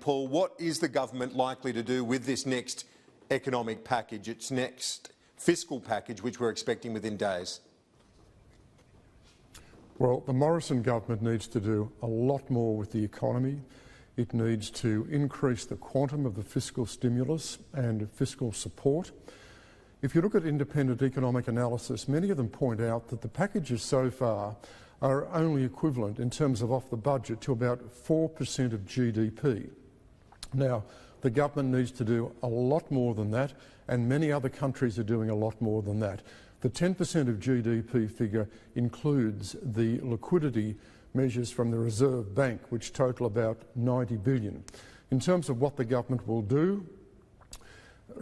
Paul, what is the government likely to do with this next economic package, its next fiscal package, which we're expecting within days? Well, the Morrison government needs to do a lot more with the economy. It needs to increase the quantum of the fiscal stimulus and fiscal support. If you look at independent economic analysis, many of them point out that the packages so far are only equivalent in terms of off the budget to about 4% of GDP. Now, the government needs to do a lot more than that, and many other countries are doing a lot more than that. The 10% of GDP figure includes the liquidity measures from the Reserve Bank, which total about $90 billion. In terms of what the government will do,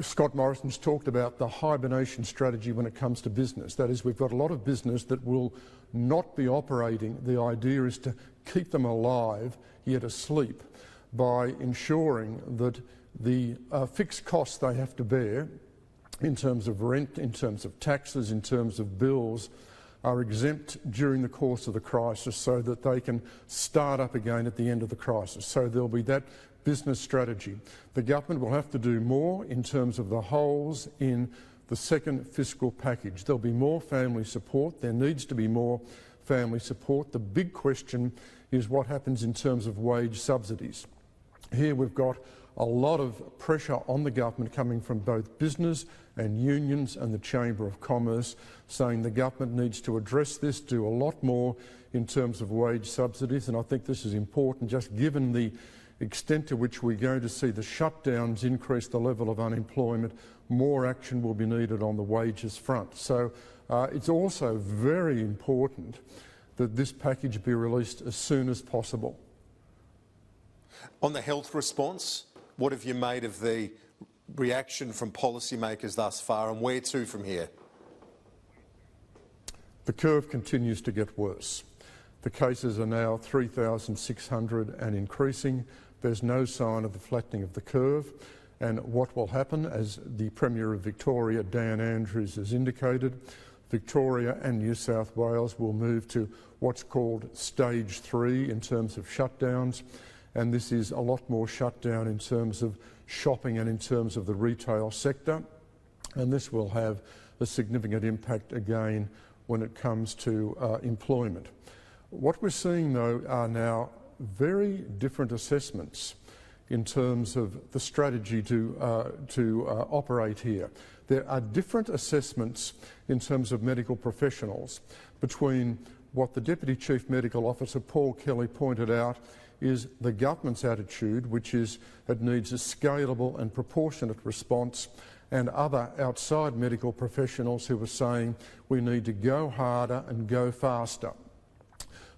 Scott Morrison's talked about the hibernation strategy when it comes to business. That is, we've got a lot of business that will not be operating. The idea is to keep them alive, yet asleep, by ensuring that the fixed costs they have to bear in terms of rent, in terms of taxes, in terms of bills, are exempt during the course of the crisis so that they can start up again at the end of the crisis. So there'll be that business strategy. The government will have to do more in terms of the holes in the second fiscal package. There'll be more family support. There needs to be more family support. The big question is what happens in terms of wage subsidies. Here we've got a lot of pressure on the government coming from both business and unions and the Chamber of Commerce, saying the government needs to address this, do a lot more in terms of wage subsidies, and I think this is important just given the extent to which we're going to see the shutdowns increase the level of unemployment. More action will be needed on the wages front. So it's also very important that this package be released as soon as possible. On the health response, what have you made of the reaction from policymakers thus far, and where to from here? The curve continues to get worse. The cases are now 3,600 and increasing. There's no sign of the flattening of the curve. And what will happen, as the Premier of Victoria, Dan Andrews, has indicated, Victoria and New South Wales will move to what's called stage 3 in terms of shutdowns. And this is a lot more shutdown in terms of shopping and in terms of the retail sector. And this will have a significant impact again when it comes to employment. What we're seeing, though, are now very different assessments in terms of the strategy to operate here. There are different assessments in terms of medical professionals between what the Deputy Chief Medical Officer, Paul Kelly, pointed out is the government's attitude, which is it needs a scalable and proportionate response, and other outside medical professionals who are saying we need to go harder and go faster.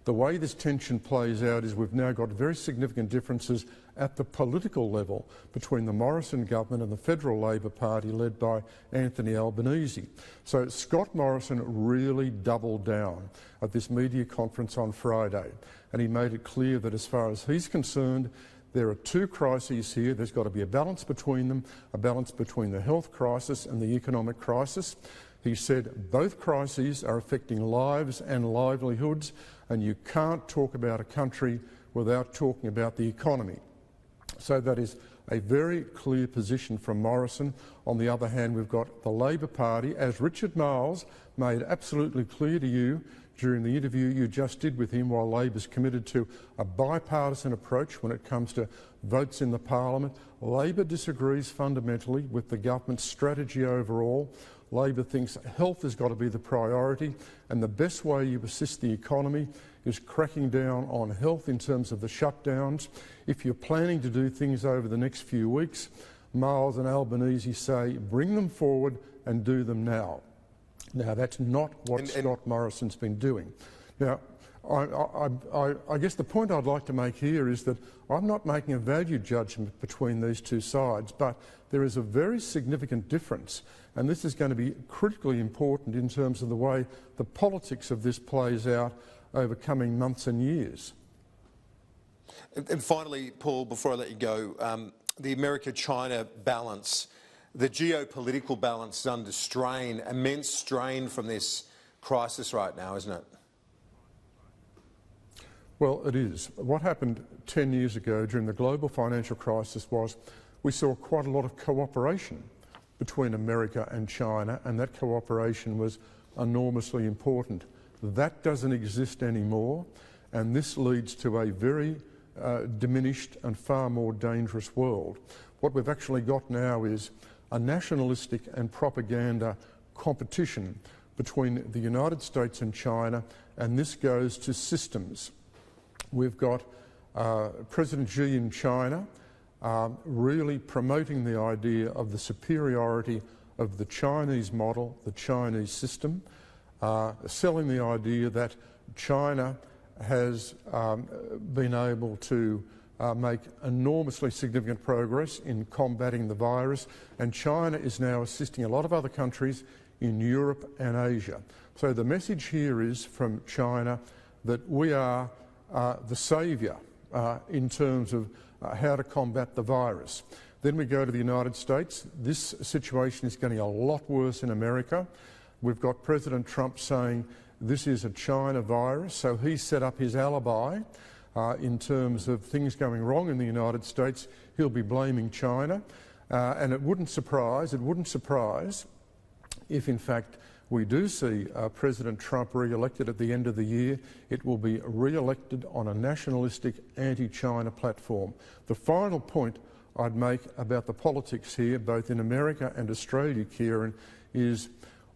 The way this tension plays out is we've now got very significant differences at the political level between the Morrison government and the Federal Labor Party led by Anthony Albanese. So Scott Morrison really doubled down at this media conference on Friday, and he made it clear that as far as he's concerned, there are two crises here. There's got to be a balance between them, a balance between the health crisis and the economic crisis. He said both crises are affecting lives and livelihoods, and you can't talk about a country without talking about the economy. So that is a very clear position from Morrison. On the other hand, we've got the Labor Party, as Richard Marles made absolutely clear to you during the interview you just did with him, while Labor's committed to a bipartisan approach when it comes to votes in the parliament. Labor disagrees fundamentally with the government's strategy overall. Labor thinks health has got to be the priority, and the best way you assist the economy is cracking down on health in terms of the shutdowns. If you're planning to do things over the next few weeks, Marles and Albanese say bring them forward and do them now. Now, that's not what Scott Morrison's been doing. Now, I guess the point I'd like to make here is that I'm not making a value judgment between these two sides, but there is a very significant difference, and this is going to be critically important in terms of the way the politics of this plays out over coming months and years. And finally, Paul, before I let you go, the America-China balance, the geopolitical balance is under strain, immense strain from this crisis right now, isn't it? Well, it is. What happened 10 years ago during the global financial crisis was we saw quite a lot of cooperation between America and China, and that cooperation was enormously important. That doesn't exist anymore, and this leads to a very diminished and far more dangerous world. What we've actually got now is a nationalistic and propaganda competition between the United States and China, and this goes to systems. We've got President Xi in China really promoting the idea of the superiority of the Chinese model, the Chinese system, selling the idea that China has been able to make enormously significant progress in combating the virus, and China is now assisting a lot of other countries in Europe and Asia. So the message here is from China that we are the saviour in terms of how to combat the virus. Then we go to the United States. This situation is getting a lot worse in America. We've got President Trump saying this is a China virus, so he set up his alibi in terms of things going wrong in the United States. He'll be blaming China, and it wouldn't surprise if in fact we do see President Trump re-elected at the end of the year. It will be re-elected on a nationalistic anti-China platform. The final point I'd make about the politics here, both in America and Australia, Kieran, is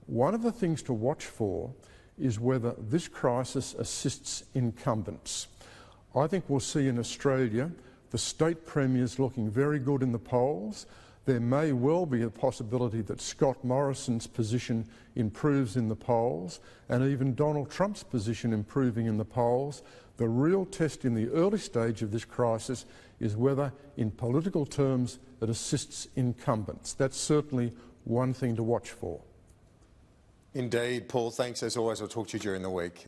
one of the things to watch for is whether this crisis assists incumbents. I think we'll see in Australia the state premiers looking very good in the polls. There may well be a possibility that Scott Morrison's position improves in the polls, and even Donald Trump's position improving in the polls. The real test in the early stage of this crisis is whether, in political terms, it assists incumbents. That's certainly one thing to watch for. Indeed, Paul. Thanks as always. I'll talk to you during the week.